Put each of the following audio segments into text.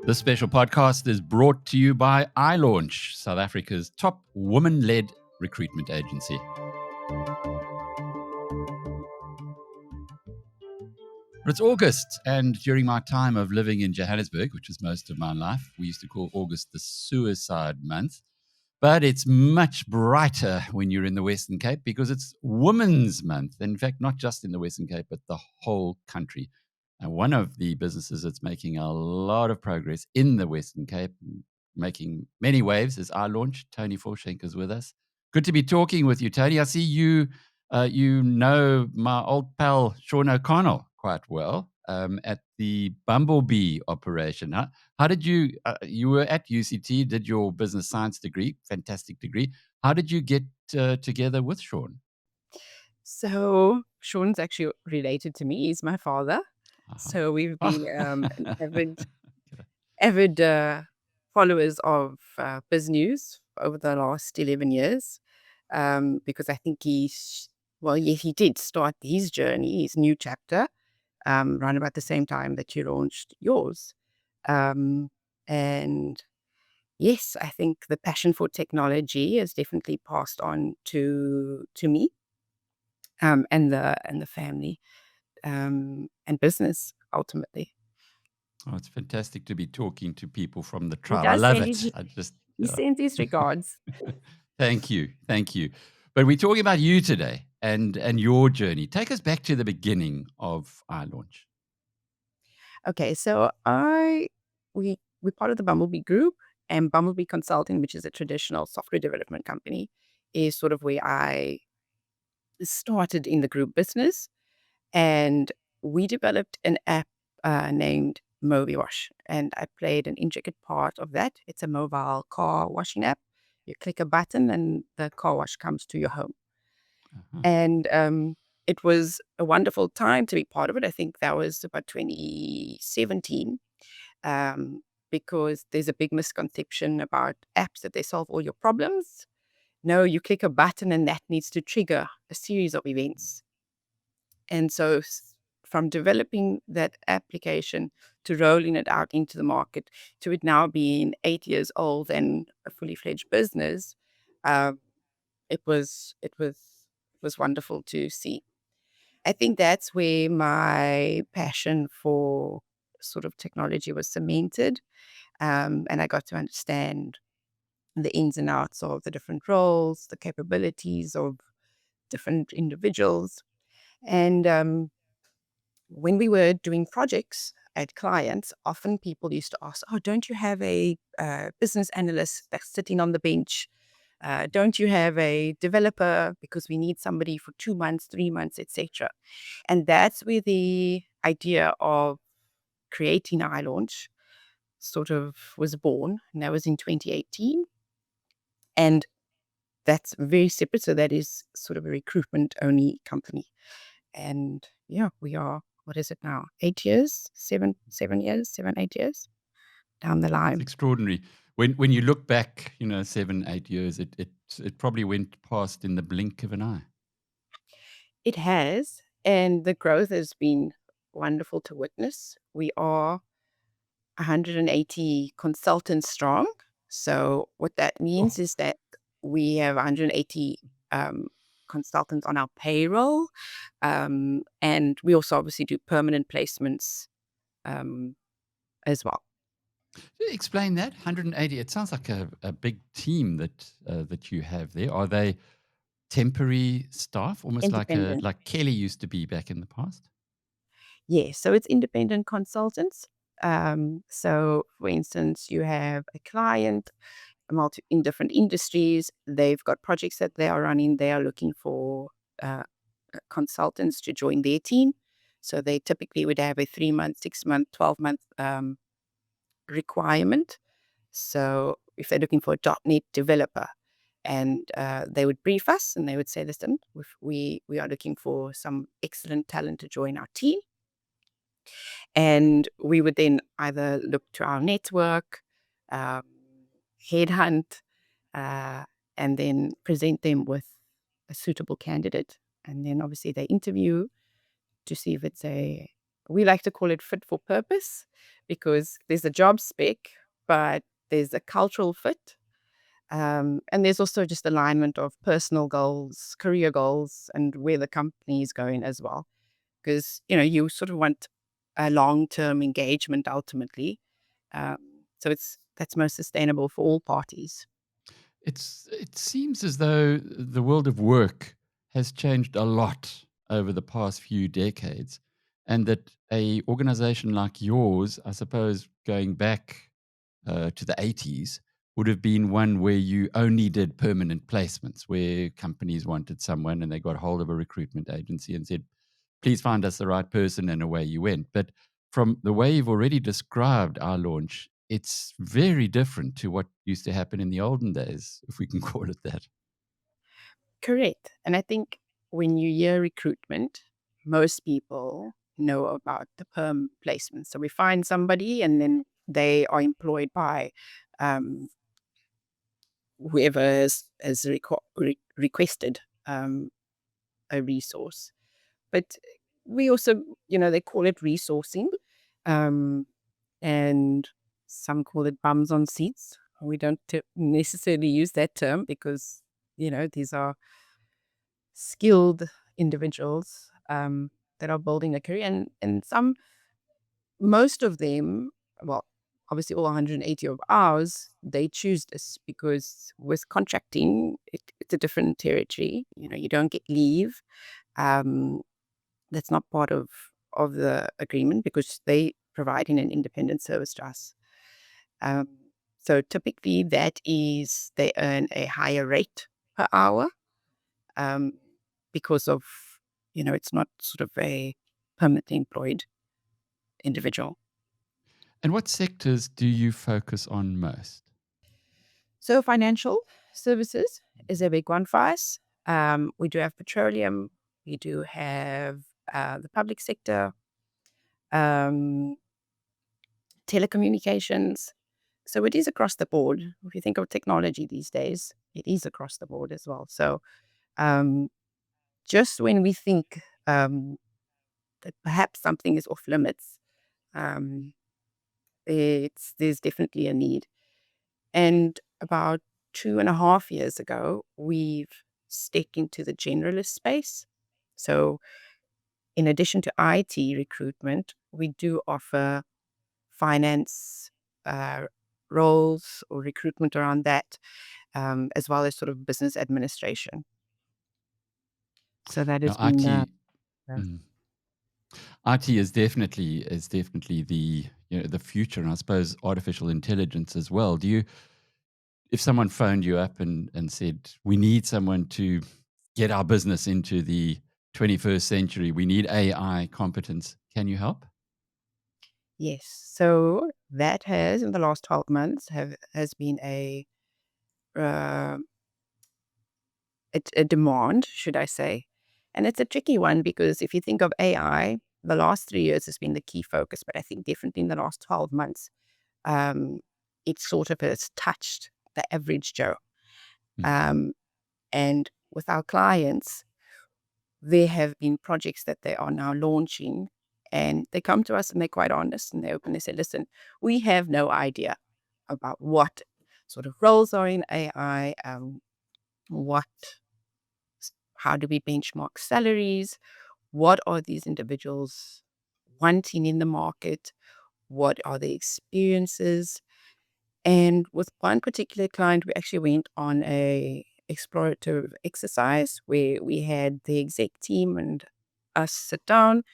This special podcast is brought to you by iLaunch, South Africa's top woman-led recruitment agency. It's August, and during my time of living in Johannesburg, which was most of my life, we used to call August the suicide month. But it's much brighter when you're in the Western Cape because it's Women's Month. In fact, not just in the Western Cape, but the whole country. And one of the businesses that's making a lot of progress in the Western Cape, making many waves, is iLaunch. Toni Volschenk is with us. Good to be talking with you, Toni. I see you know my old pal Sean O'Connell quite well at the Bumblebee operation. How did you were at UCT, did your business science degree, fantastic degree. How did you get together with Sean? So Sean's actually related to me. He's my father. Uh-huh. So we've been an avid, Okay. avid followers of BizNews over the last 11 years. Because I think he did start his journey, his new chapter, around about the same time that you launched yours. Um, and yes, I think the passion for technology has definitely passed on to me, and the family, and business ultimately. Oh, it's fantastic to be talking to people from the He tribe. I does love send it. his I just he sends his regards. Thank you. Thank you. But we're talking about you today and your journey. Take us back to the beginning of iLaunch. Okay, so we're part of the Bumblebee Group, and Bumblebee Consulting, which is a traditional software development company, is sort of where I started in the group business, and we developed an app named Mobi Wash, and I played an intricate part of that. It's a mobile car washing app. You click a button, and the car wash comes to your home. Uh-huh. And it was a wonderful time to be part of it. I think that was about 2017, because there's a big misconception about apps that they solve all your problems. No, you click a button and that needs to trigger a series of events. And so from developing that application to rolling it out into the market to it now being 8 years old and a fully fledged business, uh, it was wonderful to see. I think that's where my passion for sort of technology was cemented, and I got to understand the ins and outs of the different roles, the capabilities of different individuals. And when we were doing projects at clients, often people used to ask, "Oh, don't you have a business analyst that's sitting on the bench? Don't you have a developer because we need somebody for 2 months, 3 months, etc." And that's where the idea of creating iLaunch sort of was born, and that was in 2018. And that's very separate. So that is sort of a recruitment only company. And yeah, we are, what is it now? 8 years, 7 years, 8 years down the It's line. extraordinary. When you look back, 7, 8 years, it probably went past in the blink of an eye. It has. And the growth has been wonderful to witness. We are 180 consultants strong. So what that Oh, means is that we have 180 um, consultants on our payroll, and we also obviously do permanent placements um, as well. explain that 180. It sounds like a big team that you have there. Are they temporary staff, almost Independent. like Kelly used to be back in the past? Yes, so it's independent consultants. So, for instance, you have a client in different industries. They've got projects that they are running. They are looking for uh, consultants to join their team. So they typically would have a 3 month, 6 month, 12 month requirement. So if they're looking for a .NET developer, and they would brief us and they would say, "Listen, we are looking for some excellent talent to join our team." And we would then either look to our network, um, headhunt, uh, and then present them with a suitable candidate. And then obviously they interview to see if it's we like to call it fit for purpose, because there's a job spec, but there's a cultural fit. And there's also just alignment of personal goals, career goals, and where the company is going as well. Because, you sort of want a long-term engagement ultimately. Um, so that's most sustainable for all parties. It seems as though the world of work has changed a lot over the past few decades, and that a organization like yours, I suppose, going back to the 80s, would have been one where you only did permanent placements, where companies wanted someone and they got hold of a recruitment agency and said, please find us the right person, and away you went. But from the way you've already described iLaunch, it's very different to what used to happen in the olden days, if we can call it that. Correct. And I think when you hear recruitment, most people know about the perm placement. So we find somebody and then they are employed by um, whoever has requested a resource. But we also, they call it resourcing, um, and some call it bums on seats. We don't necessarily use that term because, these are skilled individuals that are building a career. And most of them, well, obviously all 180 of ours, they choose this because with contracting, it's a different territory. You don't get leave. Um, that's not part of the agreement because they providing an independent service to us. Um, so typically that is they earn a higher rate per hour um, because of, it's not sort of a permanently employed individual. And what sectors do you focus on most? So financial services is a big one for us. We do have petroleum. We do have the public sector, um, telecommunications. So it is across the board. If you think of technology these days, it is across the board as well. So um, just when we think that perhaps something is off limits, um, there's definitely a need. And about 2.5 years ago, we've stepped into the generalist space. So in addition to IT recruitment, we do offer finance uh, roles or recruitment around that, as well as sort of business administration. So that Now, has been uh, mm, IT is definitely the future, and I suppose artificial intelligence as well. If someone phoned you up and said, we need someone to get our business into the 21st century, we need AI competence, can you help? yes. So that has in the last 12 months has been uh, a demand, should I say. And it's a tricky one because if you think of AI, the last 3 years has been the key focus, but I think definitely in the last 12 months, um, it sort of has touched the average Joe. Mm. Um, and with our clients, there have been projects that they are now launching, and they come to us and they're quite honest and they openly say, listen, we have no idea about what sort of roles are in AI, what how do we benchmark salaries? What are these individuals wanting in the market? What are their experiences? And with one particular client, we actually went on a explorative exercise where we had the exec team and us sit down.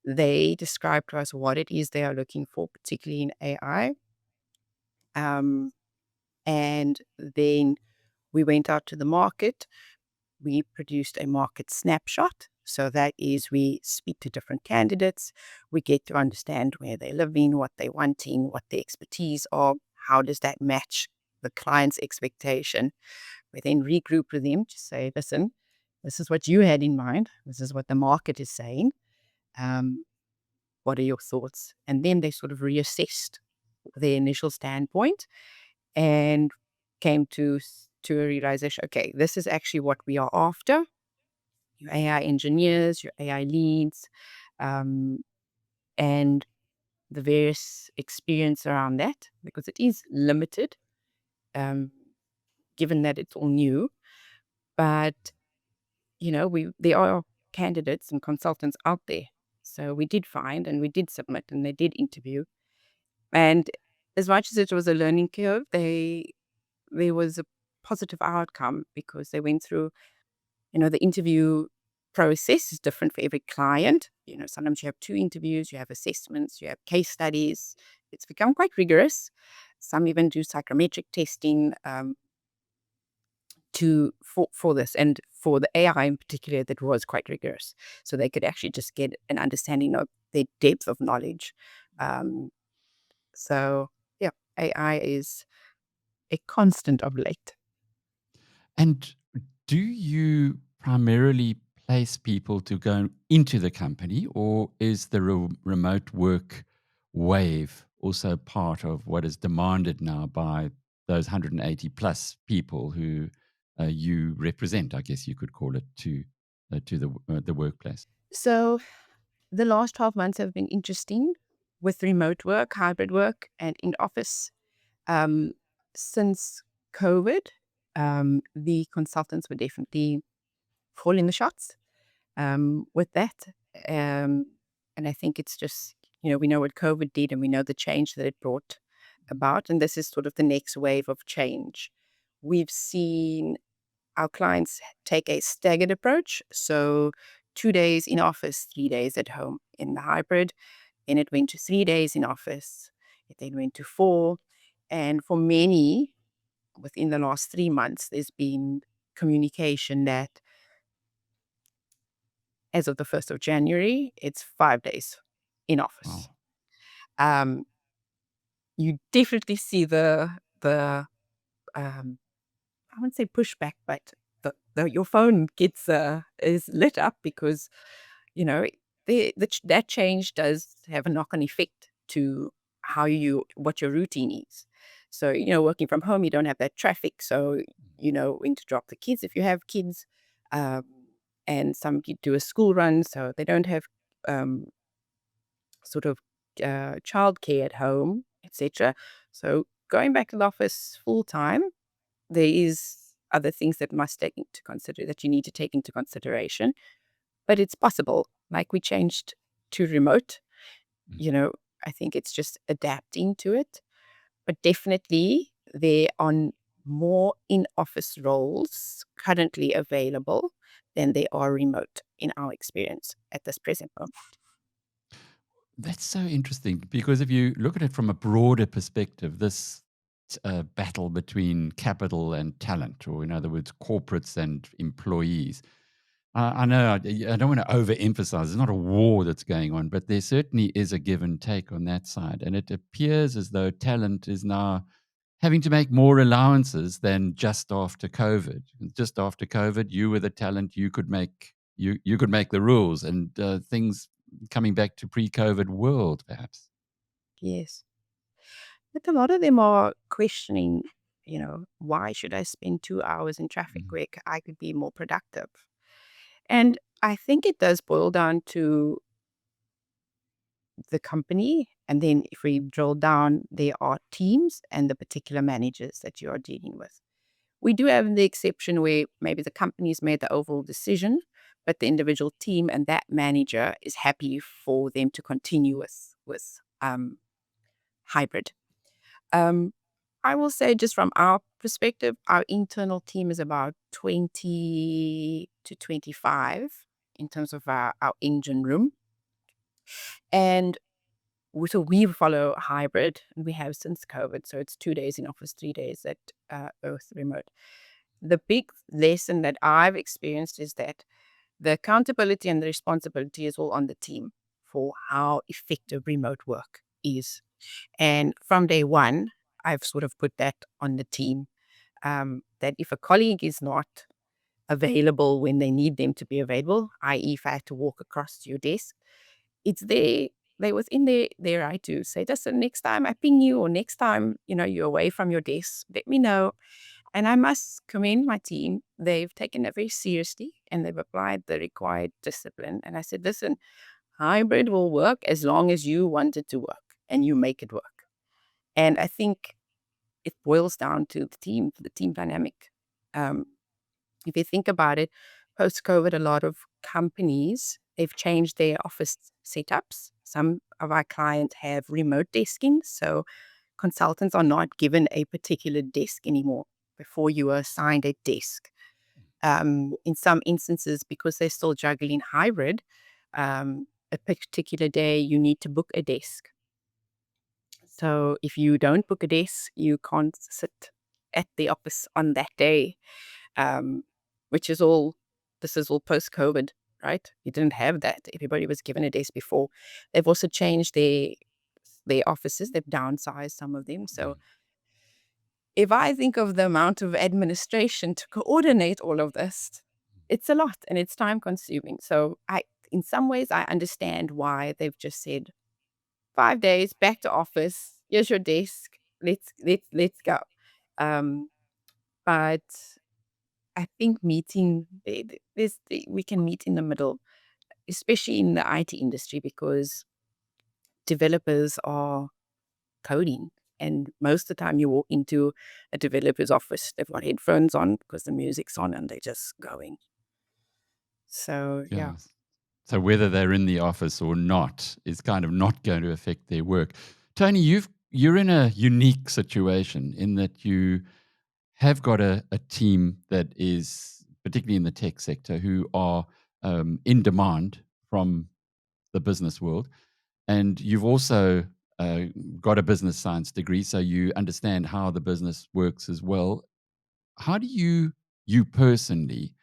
They described to us what it is they are looking for, particularly in AI. Um, and then we went out to the market. We produced a market snapshot. So that is, we speak to different candidates. We get to understand where they're living, what they're wanting, what their expertise are. How does that match the client's expectation? We then regroup with them to say, listen, this is what you had in mind. This is what the market is saying. Um, what are your thoughts? And then they sort of reassessed their initial standpoint and came to a realization, okay, this is actually what we are after. your AI engineers, your AI leads, um, and the various experience around that, because it is limited, um, given that it's all new. But, there are candidates and consultants out there. So we did find and we did submit and they did interview. And as much as it was a learning curve, there was a positive outcome because they went through, the interview process is different for every client. Sometimes you have two interviews, you have assessments, you have case studies. It's become quite rigorous. Some even do psychometric testing for this, and for the AI in particular, that was quite rigorous. So they could actually just get an understanding of their depth of knowledge. Um, so yeah, AI is a constant of late. And do you primarily place people to go into the company, or is the remote work wave also part of what is demanded now by those 180 plus people who you represent? I guess you could call it to the workplace. So the last 12 months have been interesting with remote work, hybrid work, and in office. Um, since COVID, the consultants were definitely calling the shots with that. Um, and I think it's just, we know what COVID did and we know the change that it brought about. And this is sort of the next wave of change. We've seen our clients take a staggered approach. So 2 days in office, 3 days at home in the hybrid. Then it went to 3 days in office. It then went to four. And for many, within the last 3 months, there's been communication that as of the 1st of January, it's 5 days in office. Wow. Um, you definitely see the um, I wouldn't say pushback, but your phone gets is lit up because you know that change does have a knock-on effect to what your routine is. So working from home, you don't have that traffic, so you know when to drop the kids if you have kids, um, and some do a school run, so they don't have um, sort of childcare at home, etc. So going back to the office full time, there is other things that you need to take into consideration, but it's possible. Like we changed to remote, Mm. you know, I think it's just adapting to it. But definitely there are more in-office roles currently available than there are remote in our experience at this present moment. That's so interesting because if you look at it from a broader perspective, this battle between capital and talent, or in other words, corporates and employees. I know I don't want to overemphasize. There's not a war that's going on, but there certainly is a give and take on that side. And it appears as though talent is now having to make more allowances than just after COVID. Just after COVID, you were the talent. You could make the rules, and things coming back to pre-COVID world, perhaps. Yes. But a lot of them are questioning, why should I spend 2 hours in traffic Mm. where I could be more productive? And I think it does boil down to the company. And then if we drill down, there are teams and the particular managers that you are dealing with. We do have the exception where maybe the company's made the overall decision, but the individual team and that manager is happy for them to continue with hybrid. Um, I will say, just from our perspective, our internal team is about 20 to 25 in terms of our engine room. And so we follow hybrid, and we have since COVID. So it's 2 days in office, 3 days at Earth remote. The big lesson that I've experienced is that the accountability and the responsibility is all on the team for how effective remote work is. And from day one, I've sort of put that on the team, that if a colleague is not available when they need them to be available, i.e., if I had to walk across to your desk, it's they within their right to say, listen, next time I ping you, or next time, you're away from your desk, let me know. And I must commend my team. They've taken it very seriously and they've applied the required discipline. And I said, listen, hybrid will work as long as you want it to work and you make it work. And I think it boils down to the team dynamic. Um, if you think about it, post COVID, a lot of companies, they've changed their office setups. Some of our clients have remote desking. So consultants are not given a particular desk anymore. Before you were assigned a desk. In some instances, because they're still juggling hybrid, a particular day you need to book a desk. So if you don't book a desk, you can't sit at the office on that day, um, which is all, this is all post COVID, right? You didn't have that. Everybody was given a desk before. They've also changed their offices. They've downsized some of them. So if I think of the amount of administration to coordinate all of this, it's a lot and it's time consuming. So in some ways, I understand why they've just said 5 days back to office. Here's your desk. Let's go. Um, but I think we can meet in the middle, especially in the IT industry, because developers are coding. And most of the time you walk into a developer's office, they've got headphones on because the music's on and they're just going. So, yeah. Yeah. So whether they're in the office or not is kind of not going to affect their work. Tony, you're in a unique situation in that you have got a team that is, particularly in the tech sector, who are in demand from the business world. And you've also uh, got a business science degree, so you understand how the business works as well. How do you personally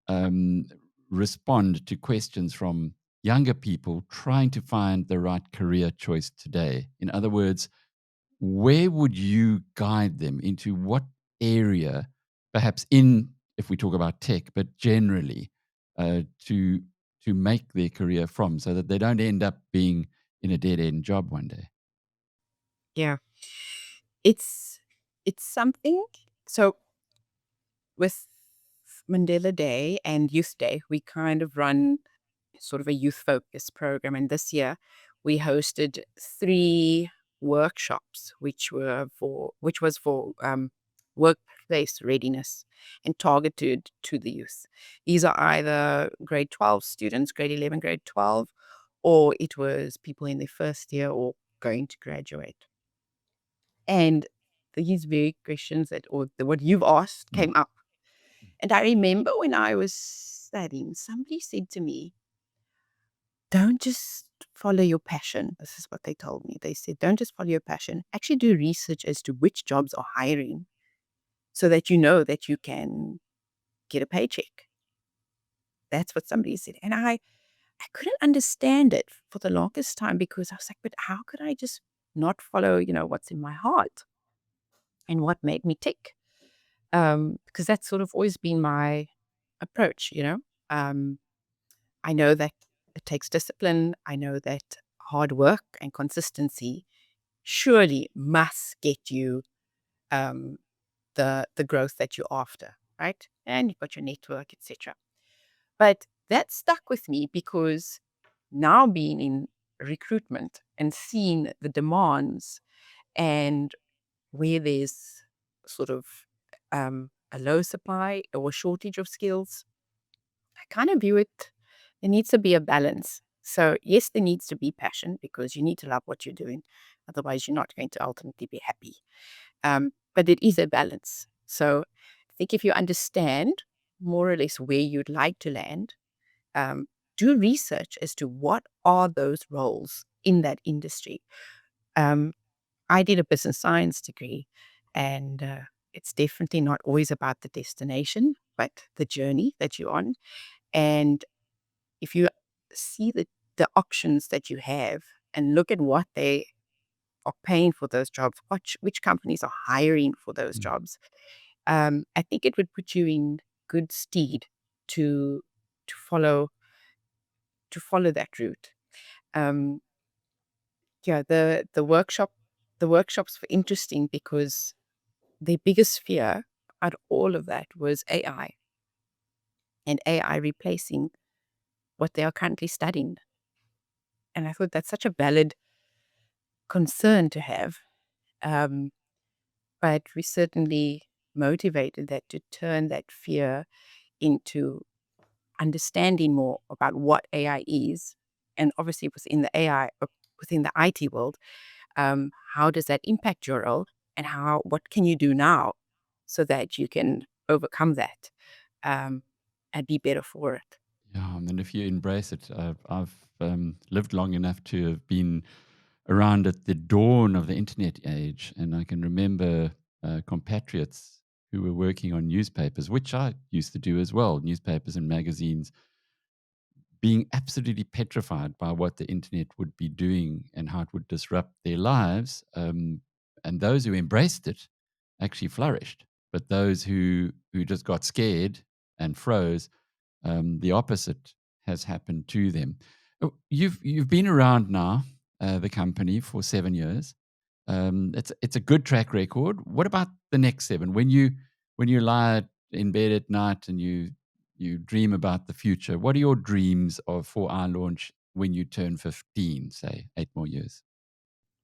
um, respond to questions from younger people trying to find the right career choice today? In other words, where would you guide them into what area, perhaps in, if we talk about tech, but generally, to make their career from, so that they don't end up being in a dead end job one day? Yeah. It's it's something. So with Mandela Day and Youth Day, we kind of run sort of a youth focused program. And this year we hosted 3 workshops, which was for workplace readiness and targeted to the youth. These are either grade 12 students, grade 11, grade 12, or it was people in their first year or going to graduate. And these very questions what you've asked Mm, came up. And I remember when I was studying, somebody said to me, don't just follow your passion. This is what they told me. They said, don't just follow your passion. Actually do research as to which jobs are hiring so that you know that you can get a paycheck. That's what somebody said. And I couldn't understand it for the longest time because I was like, but how could I just not follow, what's in my heart and what made me tick? Because that's sort of always been my approach. Um, I know that it takes discipline. I know that hard work and consistency surely must get you um, the growth that you're after, right? And you've got your network, etc. But that stuck with me because now being in recruitment and seeing the demands and where there's sort of a low supply or a shortage of skills, I kind of view it, there needs to be a balance. So, yes, there needs to be passion because you need to love what you're doing. Otherwise, you're not going to ultimately be happy. But it is a balance. So, I think if you understand more or less where you'd like to land, um, do research as to what are those roles in that industry. Um, I did a business science degree, and it's definitely not always about the destination, but the journey that you're on. And if you see the options that you have and look at what they are paying for those jobs, which companies are hiring for those mm. jobs, I think it would put you in good stead to to follow to follow that route. Um, yeah, the workshops were interesting because their biggest fear. out of all of that was AI, and AI replacing what they are currently studying. And I thought that's such a valid concern to have. Um, but we certainly motivated that to turn that fear into understanding more about what AI is. And obviously within the AI, within the IT world, how does that impact your role, and what can you do now so that you can overcome that, um, and be better for it? Yeah, and then if you embrace it, I've lived long enough to have been around at the dawn of the internet age, and I can remember compatriots who were working on newspapers, which I used to do as well, newspapers and magazines, being absolutely petrified by what the internet would be doing and how it would disrupt their lives. And those who embraced it actually flourished, but those who just got scared and froze, the opposite has happened to them. Oh, you've been around now, the company, for 7 years. It's a good track record. What about the next seven? When you lie in bed at night and you dream about the future, what are your dreams of for iLaunch when you turn 15, say 8 more years?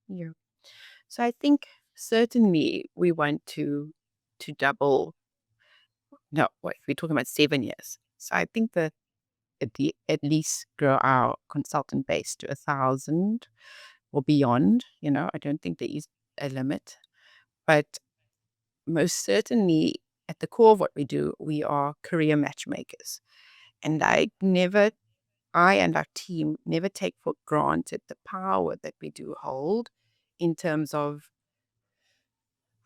Yeah. So I think certainly we want to double. No, wait, we're talking about 7 years. So I think that at least grow our consultant base to 1,000 or beyond. I don't think there is a limit, but most certainly at the core of what we do, we are career matchmakers. And I and our team never take for granted the power that we do hold in terms of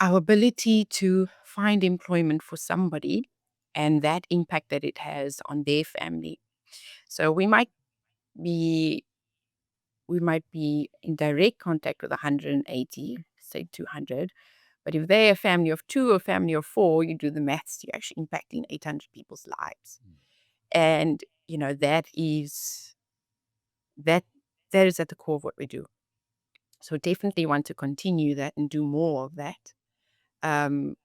our ability to find employment for somebody and that impact that it has on their family. So be we might be in direct contact with 180, say 200, but if they're a family of two or a family of four, you do the maths, you're actually impacting 800 people's lives. And that that is at the core of what we do. So definitely want to continue that and do more of that. Um,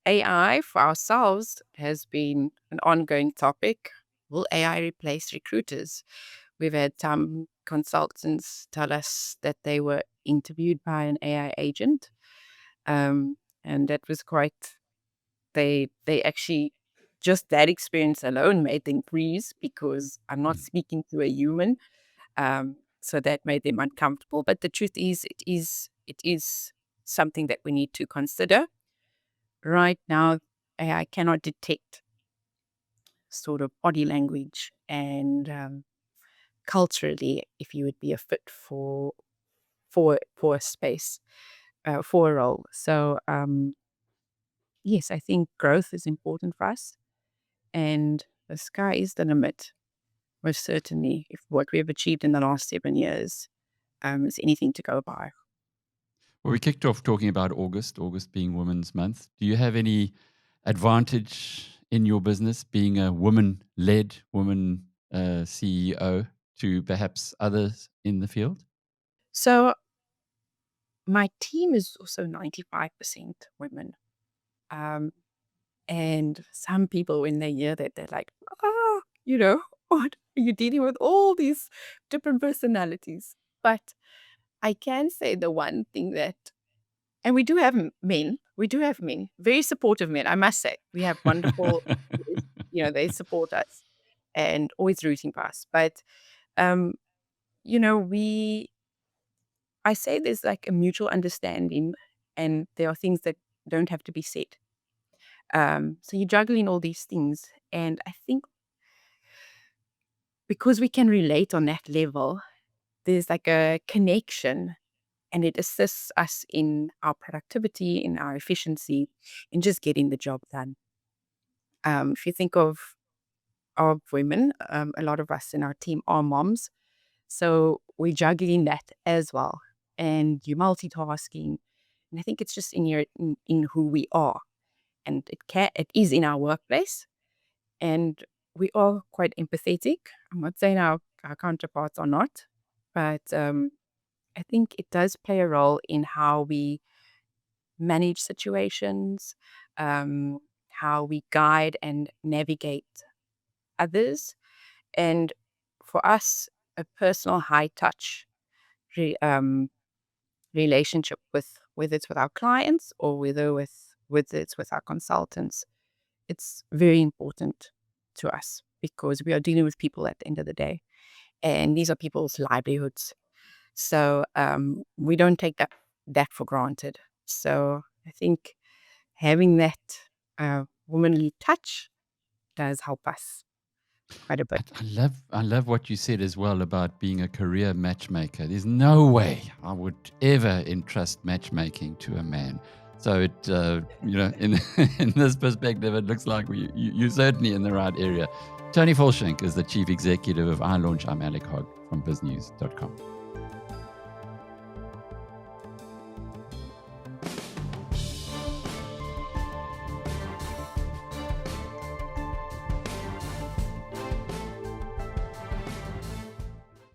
AI for ourselves has been an ongoing topic. Will AI replace recruiters? We've had some consultants tell us that they were interviewed by an AI agent, and that was quite. They actually, just that experience alone made them freeze because I'm not Mm. speaking to a human. So that made them uncomfortable. But the truth is, it is something that we need to consider. Right now, AI cannot detect sort of body language and culturally if you would be a fit for a space, for a role. So yes, I think growth is important for us, and the sky is the limit. Most certainly, if what we have achieved in the last 7 years is anything to go by. Well, we kicked off talking about August being Women's Month. Do you have any advantage in your business being a woman-led, woman CEO to perhaps others in the field? So my team is also 95% women. Um, and some people, when they hear that, they're like, what? Are you dealing with all these different personalities? But I can say the one thing that, and we do have men, very supportive men, I must say. We have wonderful, they support us and always rooting for us. But, um, you know, we, I say there's like a mutual understanding, and there are things that don't have to be said. So you're juggling all these things. And I think because we can relate on that level, there's like a connection, and it assists us in our productivity, in our efficiency, in just getting the job done. If you think of women, a lot of us in our team are moms. So we're juggling that as well. And you're multitasking. And I think it's just in who we are. And it is in our workplace. And we are quite empathetic. I'm not saying our counterparts are not, but I think it does play a role in how we manage situations, um, how we guide and navigate others. And for us, a personal high touch relationship with whether it's with our clients or whether it's with our consultants, it's very important to us because we are dealing with people at the end of the day, and these are people's livelihoods. So we don't take that for granted. So I think having that womanly touch does help us quite a bit. I love what you said as well about being a career matchmaker. There's no way I would ever entrust matchmaking to a man. So it, in in this perspective, it looks like you're certainly in the right area. Toni Volschenk is the chief executive of iLaunch. I'm Alec Hogg from biznews.com.